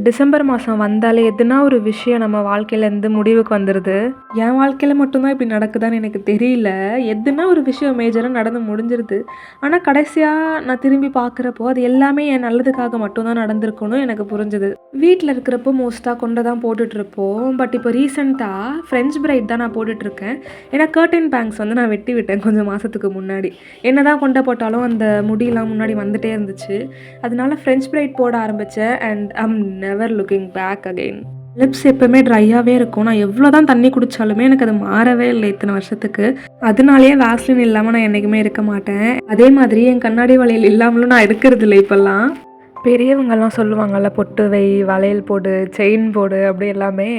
December மாதம் வந்தாலே எதுனா ஒரு விஷயம் நம்ம வாழ்க்கையிலேருந்து முடிவுக்கு வந்துடுது. என் வாழ்க்கையில் மட்டும்தான் இப்படி நடக்குதான்னு எனக்கு தெரியல. எதுனா ஒரு விஷயம் மேஜராக நடந்து முடிஞ்சிருது. ஆனால் கடைசியாக நான் திரும்பி பார்க்குறப்போ அது எல்லாமே என் நல்லதுக்காக மட்டும்தான் நடந்திருக்குன்னு எனக்கு புரிஞ்சுது. வீட்டில் இருக்கிறப்போ மோஸ்ட்டாக கொண்டை தான் போட்டுட்ருப்போம். பட் இப்போ ரீசெண்டாக ஃப்ரெஞ்ச் பிரைட் தான் நான் போட்டுட்ருக்கேன். ஏன்னா கர்டன் பேங்க்ஸ் வந்து நான் வெட்டி விட்டேன் கொஞ்சம் மாதத்துக்கு முன்னாடி. என்ன தான் கொண்டை போட்டாலும் அந்த முடியெல்லாம் முன்னாடி வந்துட்டே இருந்துச்சு. அதனால ஃப்ரெஞ்ச் பிரைட் போட ஆரம்பித்தேன். And I'm never looking back again. Lips எப்பவுமே ட்ரையாகவே இருக்கும். நான் எவ்வளோ தான் தண்ணி குடித்தாலுமே எனக்கு அது மாறவே இல்லை இத்தனை வருஷத்துக்கு. அதனாலேயே வேஸ்லின் இல்லாமல் நான் என்றைக்குமே இருக்க மாட்டேன். அதே மாதிரி என் கண்ணாடி வளையல் இல்லாமலும் நான் இருக்கிறது இல்லை இப்போல்லாம். பெரியவங்கெல்லாம் சொல்லுவாங்கள்ல, பொட்டு வை, வளையல் போடு, செயின் போடு அப்படி எல்லாமே.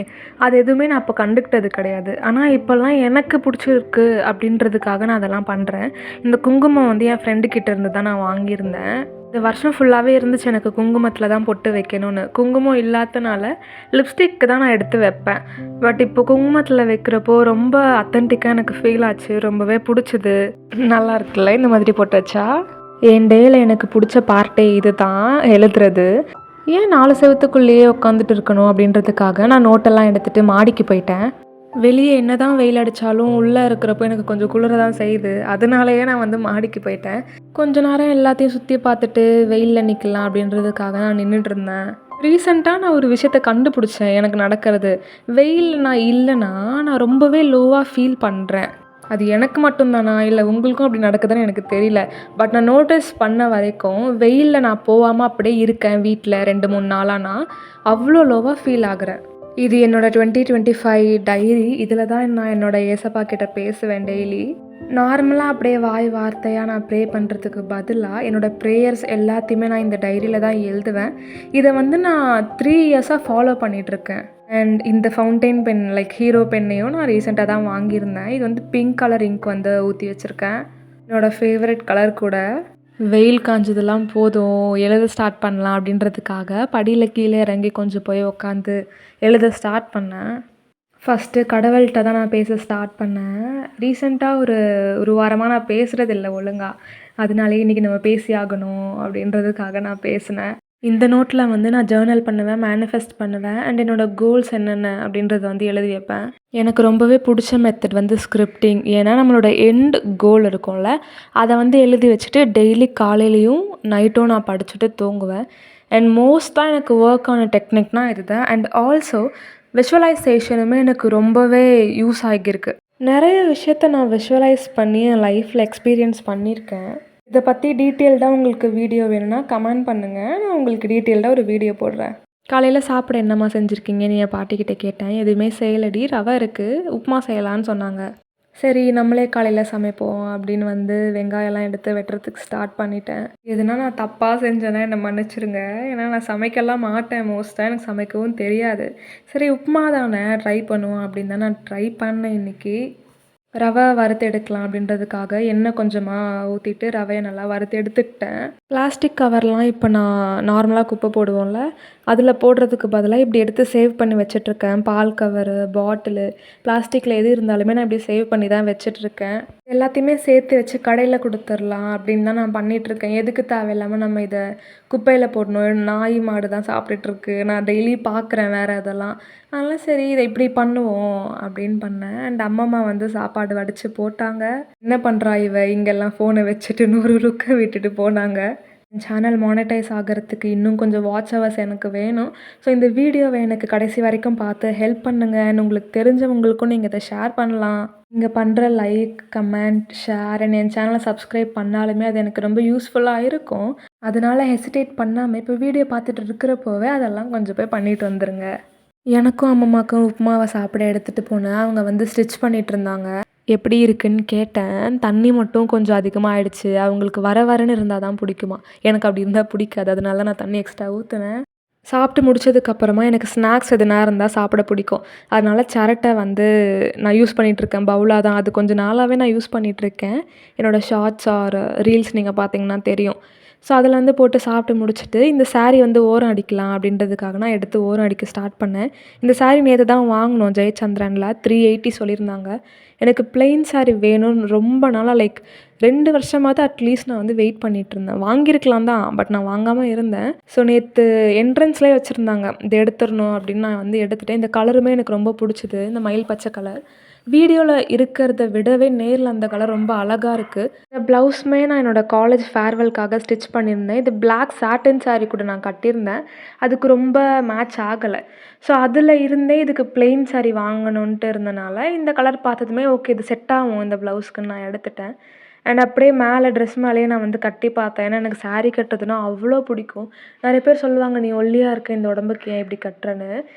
அது எதுவுமே நான் அப்போ கண்டுக்கிட்டது கிடையாது. ஆனால் இப்போல்லாம் எனக்கு பிடிச்சிருக்கு அப்படின்றதுக்காக நான் அதெல்லாம் பண்ணுறேன். இந்த குங்குமம் வந்து என் ஃப்ரெண்டுக்கிட்ட இருந்து தான் நான் வாங்கியிருந்தேன். இந்த வருஷம் ஃபுல்லாகவே இருந்துச்சு எனக்கு குங்குமத்தில் தான் பொட்டு வைக்கணும்னு. குங்குமம் இல்லாதனால லிப்ஸ்டிக்கு தான் நான் எடுத்து வைப்பேன். பட் இப்போ குங்குமத்தில் வைக்கிறப்போ ரொம்ப அத்தன்டிக்காக எனக்கு ஃபீல் ஆச்சு. ரொம்பவே பிடிச்சிது. நல்லா இருக்குல்ல இந்த மாதிரி பொட்டு வச்சா? என் டேயில் எனக்கு பிடிச்ச பார்ட்டே இது தான், எழுதுறது. ஏன் 4 செவத்துக்குள்ளேயே உட்காந்துட்டு இருக்கணும் அப்படின்றதுக்காக நான் நோட்டெல்லாம் எடுத்துகிட்டு மாடிக்கு போயிட்டேன். வெளியே என்ன தான் வெயில் அடித்தாலும் உள்ளே இருக்கிறப்போ எனக்கு கொஞ்சம் குளிர தான் செய்யுது. அதனாலேயே நான் வந்து மாடிக்கு போயிட்டேன். கொஞ்ச நேரம் எல்லாத்தையும் சுற்றி பார்த்துட்டு வெயிலில் நிற்கலாம் அப்படின்றதுக்காக நான் நின்றுட்டு இருந்தேன். ரீசெண்டாக நான் ஒரு விஷயத்தை கண்டுபிடிச்சேன் எனக்கு நடக்கிறது. வெயிலில் நான் இல்லைன்னா நான் ரொம்பவே லோவாக ஃபீல் பண்ணுறேன். அது எனக்கு மட்டும்தானா இல்லை உங்களுக்கும் அப்படி நடக்குதுன்னு எனக்கு தெரியல. பட் நான் நோட்டீஸ் பண்ண வரைக்கும் வெயிலில் நான் போகாமல் அப்படியே இருக்கேன் வீட்டில் 2-3 நாளானா அவ்வளோ லோவாக ஃபீல் ஆகுறேன். இது என்னோடய 2025 டைரி. இதில் தான் நான் என்னோடய ஏசப்பா கிட்ட பேசுவேன் டெய்லி. நார்மலாக அப்படியே வாய் வார்த்தையாக நான் ப்ரே பண்ணுறதுக்கு பதிலாக என்னோடய ப்ரேயர்ஸ் எல்லாத்தையுமே நான் இந்த டைரியில் தான் எழுதுவேன். இதை வந்து நான் 3 இயர்ஸாக ஃபாலோ பண்ணிகிட்ருக்கேன். அண்ட் இந்த ஃபவுண்டைன் பென் லைக் ஹீரோ பென்னையும் நான் ரீசெண்டாக தான் வாங்கியிருந்தேன். இது வந்து பிங்க் கலர் இங்க் வந்து ஊற்றி வச்சுருக்கேன். என்னோடய ஃபேவரட் கலர் கூட. வெயில் காஞ்சதெல்லாம் போதும், எழுத ஸ்டார்ட் பண்ணலாம் அப்படின்றதுக்காக படியில் கீழே இறங்கி கொஞ்சம் போய் உட்காந்து எழுத ஸ்டார்ட் பண்ணேன். ஃபஸ்ட்டு கடவுள்கிட்ட தான் நான் பேச ஸ்டார்ட் பண்ணேன். ரீசெண்டாக ஒரு வாரமாக நான் பேசுகிறதில்ல ஒழுங்காக. அதனாலே இன்றைக்கி நம்ம பேசி ஆகணும் அப்படின்றதுக்காக நான் பேசினேன். இந்த நோட்டில் வந்து நான் ஜேர்னல் பண்ணுவேன், மேனிஃபெஸ்ட் பண்ணுவேன். அண்ட் என்னோடய கோல்ஸ் என்னென்ன அப்படின்றத வந்து எழுதி வைப்பேன். எனக்கு ரொம்பவே பிடிச்ச மெத்தட் வந்து ஸ்கிரிப்டிங். ஏன்னா நம்மளோட எண்ட் கோல் இருக்கும்ல, அதை வந்து எழுதி வச்சுட்டு டெய்லி காலையிலையும் நைட்டும் நான் படிச்சுட்டு தூங்குவேன். அண்ட் மோஸ்ட்டாக எனக்கு ஒர்க் ஆன டெக்னிக்னால் இதுதான். அண்ட் ஆல்சோ விஷுவலைசேஷனுமே எனக்கு ரொம்பவே யூஸ் ஆகியிருக்கு. நிறைய விஷயத்த நான் விஷுவலைஸ் பண்ணி என் லைஃப்பில் எக்ஸ்பீரியன்ஸ் பண்ணியிருக்கேன். இதை பற்றி டீட்டெயில்டாக உங்களுக்கு வீடியோ வேணும்னா கமெண்ட் பண்ணுங்கள். நான் உங்களுக்கு டீட்டெயில்டாக ஒரு வீடியோ போடுறேன். காலையில் சாப்பிட என்னம்மா செஞ்சுருக்கீங்கன்னு என் பாட்டிக்கிட்ட கேட்டேன். எதுவுமே செய்யலடி, ரவை இருக்குது, உப்புமா செய்யலான்னு சொன்னாங்க. சரி நம்மளே காலையில் சமைப்போம் அப்படின்னு வந்து வெங்காயம்லாம் எடுத்து வெட்டுறதுக்கு ஸ்டார்ட் பண்ணிட்டேன். எதுனா நான் தப்பாக செஞ்சேன்னா என்னை மன்னிச்சிருங்க. ஏன்னா நான் சமைக்கலாம் மாட்டேன், மோஸ்ட்டாக எனக்கு சமைக்கவும் தெரியாது. சரி உப்புமா தானே ட்ரை பண்ணுவோம் அப்படின்னு தான் நான் ட்ரை பண்ணேன் இன்றைக்கி. ரவை வறுத்து எடுக்கலாம் அப்படின்றதுக்காக எண்ணெய் கொஞ்சமாக ஊற்றிட்டு ரவையை நல்லா வறுத்து எடுத்துக்கிட்டேன். பிளாஸ்டிக் கவர்லாம் இப்போ நான் நார்மலாக குப்பை போடுவோம்ல, அதில் போடுறதுக்கு பதிலாக இப்படி எடுத்து சேவ் பண்ணி வச்சிட்ருக்கேன். பால் கவரு, பாட்டிலு, பிளாஸ்டிக்கில் எது இருந்தாலுமே நான் இப்படி சேவ் பண்ணி தான் வச்சிட்ருக்கேன். எல்லாத்தையுமே சேர்த்து வச்சு கடையில் கொடுத்துர்லாம் அப்படின்னு தான் நான் பண்ணிகிட்ருக்கேன். எதுக்கு தேவையில்லாமல் நம்ம இதை குப்பையில் போடணும், நாய் மாடு தான் சாப்பிட்டுட்ருக்கு. நான் டெய்லி பார்க்குறேன் வேறு இதெல்லாம். அதனால் சரி இதை இப்படி பண்ணுவோம் அப்படின்னு பண்ணேன். அண்ட் அம்மம்மா வந்து சாப்பாடு வடித்து போட்டாங்க. என்ன பண்ணுறா இவ இங்கெல்லாம் ஃபோனை வச்சுட்டு நூறு லுக்க விட்டுட்டு போனாங்க. சேனல் மானிட்டைஸ் ஆகிறதுக்கு இன்னும் கொஞ்சம் வாட்ச் ஹவர்ஸ் எனக்கு வேணும். ஸோ இந்த வீடியோவை எனக்கு கடைசி வரைக்கும் பார்த்து ஹெல்ப் பண்ணுங்கள். உங்களுக்கு தெரிஞ்சவங்களுக்கும் நீங்கள் இதை ஷேர் பண்ணலாம். நீங்கள் பண்ணுற லைக், கமெண்ட், ஷேர் அண்ட் என் சேனலை சப்ஸ்கிரைப் பண்ணாலுமே அது எனக்கு ரொம்ப யூஸ்ஃபுல்லாக இருக்கும். அதனால் ஹெசிடேட் பண்ணாமல் இப்போ வீடியோ பார்த்துட்டு இருக்கிறப்போவே அதெல்லாம் கொஞ்சம் போய் பண்ணிட்டு வந்துடுங்க. எனக்கும் அம்மம்மாவுக்கும் உப்புமாவை சாப்பிட எடுத்துகிட்டு போனேன். அவங்க வந்து ஸ்டிச் பண்ணிகிட்டு இருந்தாங்க. எப்படி இருக்குன்னு கேட்டேன். தண்ணி மட்டும் கொஞ்சம் அதிகமாக ஆயிடுச்சு. அவங்களுக்கு வரன்னு இருந்தால் தான் பிடிக்குமா, எனக்கு அப்படி இருந்தால் பிடிக்காது. அதனால நான் தண்ணி எக்ஸ்ட்ரா ஊற்றுனேன். சாப்பிட்டு முடிச்சதுக்கப்புறமா எனக்கு ஸ்நாக்ஸ் எதுனா இருந்தால் சாப்பிட பிடிக்கும். அதனால் சிரட்டை வந்து நான் யூஸ் பண்ணிகிட்ருக்கேன். பவுலாக தான் அது கொஞ்சம் நாளாகவே நான் யூஸ் பண்ணிகிட்ருக்கேன். என்னோடய ஷார்ட்ஸ் ஆர் ரீல்ஸ் நீங்கள் பார்த்தீங்கன்னா தெரியும். ஸோ அதில் வந்து போட்டு சாப்பிட்டு முடிச்சுட்டு இந்த சாரீ வந்து ஓரம் அடிக்கலாம் அப்படின்றதுக்காக நான் எடுத்து ஓரம் அடிக்க ஸ்டார்ட் பண்ணேன். இந்த சாரீ நேற்று தான் வாங்கினோம் ஜெயச்சந்திரனில் 380 சொல்லியிருந்தாங்க. எனக்கு பிளெயின் சாரீ வேணும்னு ரொம்ப நாளாக லைக் 2 வருஷமாவது அட்லீஸ்ட் நான் வந்து வெயிட் பண்ணிகிட்ருந்தேன். வாங்கியிருக்கலாம் தான், பட் நான் வாங்காமல் இருந்தேன். ஸோ நேற்று என்ட்ரன்ஸ்லேயே வச்சுருந்தாங்க, இதை எடுத்துடணும் அப்படின்னு. நான் வந்து எடுத்துட்டேன். இந்த கலருமே எனக்கு ரொம்ப பிடிச்சிது, இந்த மயில் பச்சை கலர். வீடியோவில் இருக்கிறத விடவே நேரில் அந்த கலர் ரொம்ப அழகாக இருக்குது. இந்த ப்ளவுஸுமே நான் என்னோடய காலேஜ் ஃபேர்வெல்காக ஸ்டிச் பண்ணியிருந்தேன். இது பிளாக் சாட்டின் சாரீ கூட நான் கட்டியிருந்தேன். அதுக்கு ரொம்ப மேட்ச் ஆகலை. ஸோ அதில் இருந்தே இதுக்கு பிளெயின் சாரீ வாங்கணுன்ட்டு இருந்தனால இந்த கலர் பார்த்ததுமே ஓகே இது செட் ஆகும் இந்த ப்ளவுஸ்க்குன்னு நான் எடுத்துட்டேன். அண்ட் அப்படியே மேலே ட்ரெஸ் மேலேயே நான் வந்து கட்டி பார்த்தேன். ஏன்னா எனக்கு சாரீ கட்டுறதுன்னா அவ்வளோ பிடிக்கும். நிறைய பேர் சொல்லுவாங்க, நீ ஒல்லியாக இருக்க, இந்த உடம்புக்கு ஏன் இப்படி கட்டுறன்னு.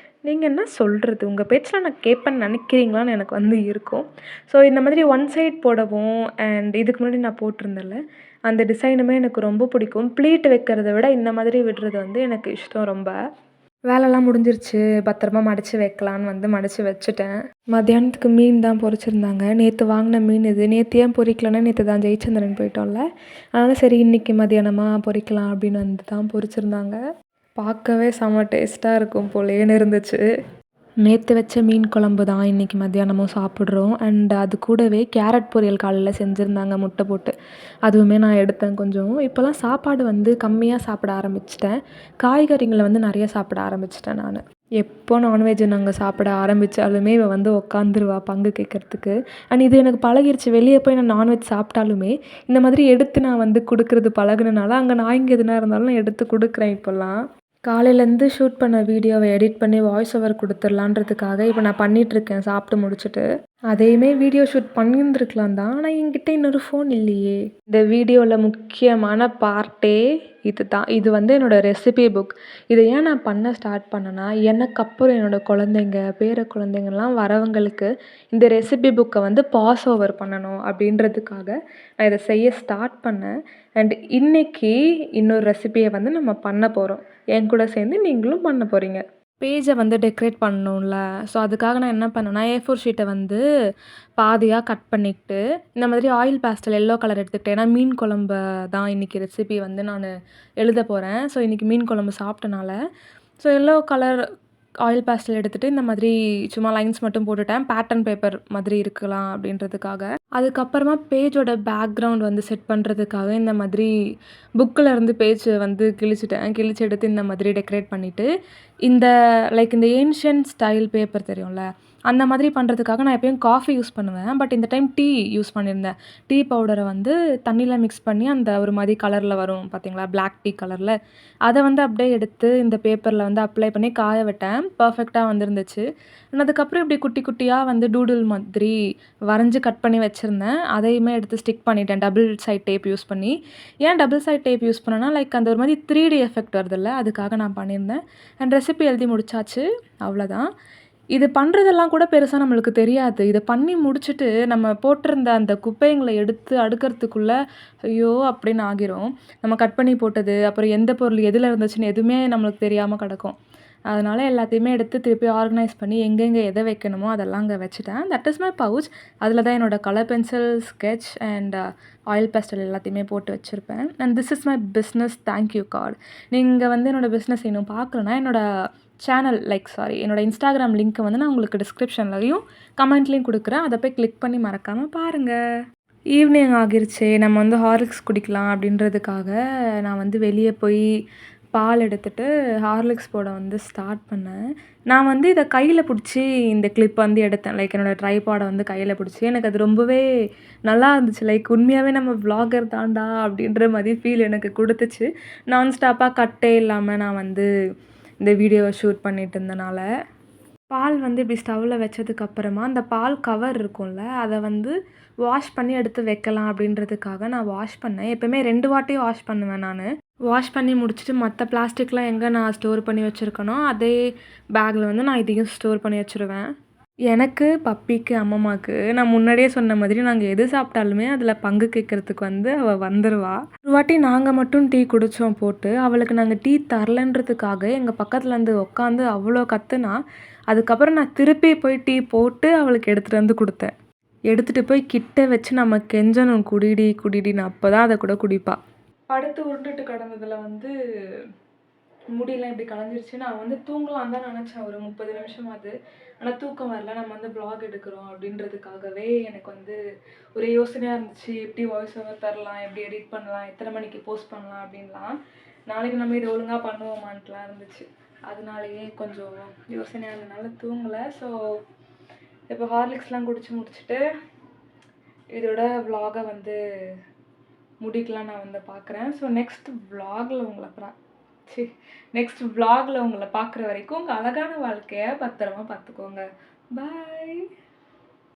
நீங்கள் என்ன சொல்கிறது, உங்கள் பேச்சில் நான் கேட்பேன்னு நினைக்கிறீங்களான்னு எனக்கு வந்து இருக்கும். ஸோ இந்த மாதிரி ஒன் சைட் போடவும் அண்ட் இதுக்கு முன்னாடி நான் போட்டிருந்தேன்ல அந்த டிசைனுமே எனக்கு ரொம்ப பிடிக்கும். ப்ளீட் வைக்கிறத விட இந்த மாதிரி விடுறது வந்து எனக்கு இஷ்டம் ரொம்ப. வேலைலாம் முடிஞ்சிருச்சு, பத்திரமா மடித்து வைக்கலான்னு வந்து மடித்து வச்சுட்டேன். மத்தியானத்துக்கு மீன் தான் பொரிச்சிருந்தாங்க. நேற்று வாங்கின மீன் இது. நேற்று ஏன் பொரிக்கலன்னா, நேற்று தான் ஜெயச்சந்திரன் போயிட்டோம்ல, அதனால் சரி இன்றைக்கி மத்தியானமாக பொரிக்கலாம் அப்படின்னு வந்து தான் பொரிச்சிருந்தாங்க. பார்க்கவே செம்ம டேஸ்ட்டாக இருக்கும் போலேன்னு இருந்துச்சு. நேற்று வச்ச மீன் குழம்பு தான் இன்றைக்கி மத்தியானமும் சாப்பிட்றோம். அண்ட் அது கூடவே கேரட் பொரியல் காலையில் செஞ்சுருந்தாங்க முட்டை போட்டு. அதுவுமே நான் எடுத்தேன் கொஞ்சம். இப்போலாம் சாப்பாடு வந்து கம்மியாக சாப்பிட ஆரம்பிச்சிட்டேன். காய்கறிகளை வந்து நிறைய சாப்பிட ஆரம்பிச்சிட்டேன் நான். எப்போ நான்வெஜ் நாங்கள் சாப்பிட ஆரம்பித்தாலுமே இவள் வந்து உக்காந்துருவா பங்கு கேட்குறதுக்கு. அண்ட் இது எனக்கு பழகிருச்சு. வெளியே போய் நான் நான்வெஜ் சாப்பிட்டாலுமே இந்த மாதிரி எடுத்து நான் வந்து கொடுக்குறது பழகுனனால அங்கே நாய்ங்க எதுனா இருந்தாலும் நான் எடுத்து கொடுக்குறேன் இப்போல்லாம். காலையிலேருந்து ஷூட் பண்ண வீடியோவை எடிட் பண்ணி வாய்ஸ் ஓவர் கொடுத்துர்லான்றதுக்காக இப்போ நான் பண்ணிகிட்ருக்கேன் சாப்பிட்டு முடிச்சுட்டு. அதையுமே வீடியோ ஷூட் பண்ணியிருந்துருக்கலாம் தான், ஆனால் என்கிட்ட இன்னொரு ஃபோன் இல்லையே. இந்த வீடியோவில் முக்கியமான பார்ட்டே இது தான். இது வந்து என்னோடய ரெசிபி புக். இதை ஏன் நான் பண்ண ஸ்டார்ட் பண்ணேன்னா, எனக்கு அப்புறம் என்னோடய குழந்தைங்க பேர குழந்தைங்கள்லாம் வரவங்களுக்கு இந்த ரெசிபி புக்கை வந்து பாஸ் ஓவர் பண்ணணும் அப்படின்றதுக்காக நான் இதை செய்ய ஸ்டார்ட் பண்ணேன். அண்ட் இன்றைக்கி இன்னொரு ரெசிபியை வந்து நம்ம பண்ண போகிறோம். என் கூட சேர்ந்து நீங்களும் பண்ண போகிறீங்க. பேஜை வந்து டெக்கரேட் பண்ணணும்ல, ஸோ அதுக்காக நான் என்ன பண்ணேன்னா, A4 ஷீட்டை வந்து பாதியாக கட் பண்ணிக்கிட்டு இந்த மாதிரி ஆயில் பேஸ்டல் எல்லோ கலர் எடுத்துக்கிட்டேன். ஏன்னா மீன் குழம்பு தான் இன்றைக்கி ரெசிபி வந்து நான் எழுத போகிறேன். ஸோ இன்றைக்கி மீன் குழம்பு சாப்பிட்டனால so yellow colour oil pastel எடுத்துகிட்டு இந்த மாதிரி சும்மா லைன்ஸ் மட்டும் போட்டுட்டேன். பேட்டர்ன் பேப்பர் மாதிரி இருக்கலாம் அப்படின்றதுக்காக. அதுக்கப்புறமா பேஜோட பேக்ரவுண்ட் வந்து செட் பண்ணுறதுக்காக இந்த மாதிரி புக்கில் இருந்து பேஜ் வந்து கிழிச்சிட்டேன். கிழிச்சு எடுத்து இந்த மாதிரி டெக்கரேட் பண்ணிவிட்டு இந்த லைக் இந்த ஏன்ஷியன்ட் ஸ்டைல் பேப்பர் தெரியும்ல, அந்த மாதிரி பண்ணுறதுக்காக நான் எப்பயும் காஃபி யூஸ் பண்ணுவேன். பட் இந்த டைம் டீ யூஸ் பண்ணியிருந்தேன். டீ பவுடரை வந்து தண்ணியில் மிக்ஸ் பண்ணி அந்த ஒரு மாதிரி கலரில் வரும் பார்த்தீங்களா, பிளாக் டீ கலரில். அதை வந்து அப்படியே எடுத்து இந்த பேப்பரில் வந்து அப்ளை பண்ணி காய விட்டேன். பர்ஃபெக்டாக வந்துருந்துச்சு. அதுக்கப்புறம் இப்படி குட்டி குட்டியாக வந்து டூடுல் மாதிரி வரைஞ்சி கட் பண்ணி வச்சுருந்தேன். அதையுமே எடுத்து ஸ்டிக் பண்ணிட்டேன் டபுள் சைட் டேப் யூஸ் பண்ணி. ஏன் டபுள் சைட் டேப் யூஸ் பண்ணேன்னா, லைக் அந்த ஒரு மாதிரி 3D எஃபெக்ட் வருதுல்ல, அதுக்காக நான் பண்ணியிருந்தேன். அண்ட் ரெசிபி எழுதி முடிச்சாச்சு, அவ்வளோதான். இது பண்ணுறதெல்லாம் கூட பெருசாக நம்மளுக்கு தெரியாது. இதை பண்ணி முடிச்சுட்டு நம்ம போட்டிருந்த அந்த குப்பைங்களை எடுத்து அடுக்கிறதுக்குள்ளே ஐயோ அப்படின்னு ஆகிரும். நம்ம கட் பண்ணி போட்டது, அப்புறம் எந்த பொருள் எதில் இருந்துச்சுன்னு எதுவுமே நம்மளுக்கு தெரியாமல் கிடக்கும். அதனால் எல்லாத்தையுமே எடுத்து திருப்பி ஆர்கனைஸ் பண்ணி எங்கெங்கே எதை வைக்கணுமோ அதெல்லாம் அங்கே வச்சுட்டேன். That is my pouch. அதில் தான் என்னோடய colour pencil, sketch and oil pastel எல்லாத்தையுமே போட்டு வச்சுருப்பேன். And this is my business thank you card. நீங்கள் வந்து என்னோடய பிஸ்னஸ் இன்னும் பார்க்கலன்னா என்னோடய சேனல் என்னோடய இன்ஸ்டாகிராம் லிங்க்கை வந்து நான் உங்களுக்கு டிஸ்கிரிப்ஷன்லையும் கமெண்ட்லேயும் கொடுக்குறேன். அதை போய் கிளிக் பண்ணி மறக்காமல் பாருங்கள். ஈவினிங் ஆகிருச்சு, நம்ம வந்து ஹார்லிக்ஸ் குடிக்கலாம் அப்படின்றதுக்காக நான் வந்து வெளியே போய் பால் எடுத்துகிட்டு ஹார்லிக்ஸ் போட வந்து ஸ்டார்ட் பண்ணேன். நான் வந்து இதை கையில் பிடிச்சி இந்த கிளிப் வந்து எடுத்தேன். லைக் என்னோடய ட்ரைபாடை வந்து கையில் பிடிச்சி எனக்கு அது ரொம்பவே நல்லா இருந்துச்சு. லைக் உண்மையாகவே நம்ம விளாகர் தாண்டா அப்படின்ற மாதிரி ஃபீல் எனக்கு கொடுத்துச்சு. நான் ஸ்டாப்பாக கட்டே இல்லாமல் நான் வந்து இந்த வீடியோவை ஷூட் பண்ணிட்டு இருந்தனால. பால் வந்து இப்படி ஸ்டவ்வில் வச்சதுக்கப்புறமா அந்த பால் கவர் இருக்கும்ல, அதை வந்து வாஷ் பண்ணி எடுத்து வைக்கலாம் அப்படின்றதுக்காக நான் வாஷ் பண்ணேன். எப்போயுமே 2 வாட்டி வாஷ் பண்ணுவேன் நான். வாஷ் பண்ணி முடிச்சுட்டு மற்ற பிளாஸ்டிக்லாம் எங்கே நான் ஸ்டோர் பண்ணி வச்சுருக்கேனோ அதே பேக்கில் வந்து நான் இதையும் ஸ்டோர் பண்ணி வச்சுருவேன். எனக்கு, பப்பிக்கு, அம்மம்மாவுக்கு நான் முன்னாடியே சொன்ன மாதிரி நாங்கள் எது சாப்பிட்டாலுமே அதில் பங்கு கேட்குறதுக்கு வந்து அவள் வந்துடுவா. ஒரு வாட்டி நாங்கள் மட்டும் டீ குடித்தோம் போட்டு, அவளுக்கு நாங்கள் டீ தரலன்றதுக்காக எங்கள் பக்கத்தில் வந்து உட்காந்து அவ்வளோ கத்துனா. அதுக்கப்புறம் நான் திருப்பி போய் டீ போட்டு அவளுக்கு எடுத்துகிட்டு வந்து கொடுத்தேன். எடுத்துகிட்டு போய் கிட்ட வச்சு நம்ம கெஞ்சணும், குடிடி குடிடின்னு, அப்போ தான் அதை கூட குடிப்பா. படுத்து உருண்டுட்டு கிடந்ததுல வந்து முடியெல்லாம் இப்படி கலைஞ்சிருச்சு. நான் வந்து தூங்கலான்னு தான் நினச்சேன் ஒரு 30 நிமிஷமாவது. ஆனா தூக்கம் வரல. நம்ம வந்து வ்ளாக் எடுக்கிறோம் அப்படின்றதுக்காகவே எனக்கு வந்து ஒரே யோசனையா இருந்துச்சு. எப்படி வாய்ஸ் ஓவர் தரலாம்? எப்படி எடிட் பண்ணலாம்? எத்தனை மணிக்கு போஸ்ட் பண்ணலாம்? அப்படின்லாம். நாளைக்கு நம்ம இதை ஒழுங்கா பண்ணுவோமான்ட்டுலாம் இருந்துச்சு. அதனாலேயே கொஞ்சம் யோசனையா இருந்தனால தூங்கல. ஸோ இப்போ ஹார்லிக்ஸ்லாம் குடிச்சு முடிச்சுட்டு இதோட வ்ளாகை வந்து முடிக்கலாம் நான் வந்து பார்க்குறேன். ஸோ நெக்ஸ்ட் வ்ளாகில் உங்களை பார்க்குற வரைக்கும் உங்கள் அழகான வாழ்க்கையை பத்திரமா பார்த்துக்கோங்க. பாய்.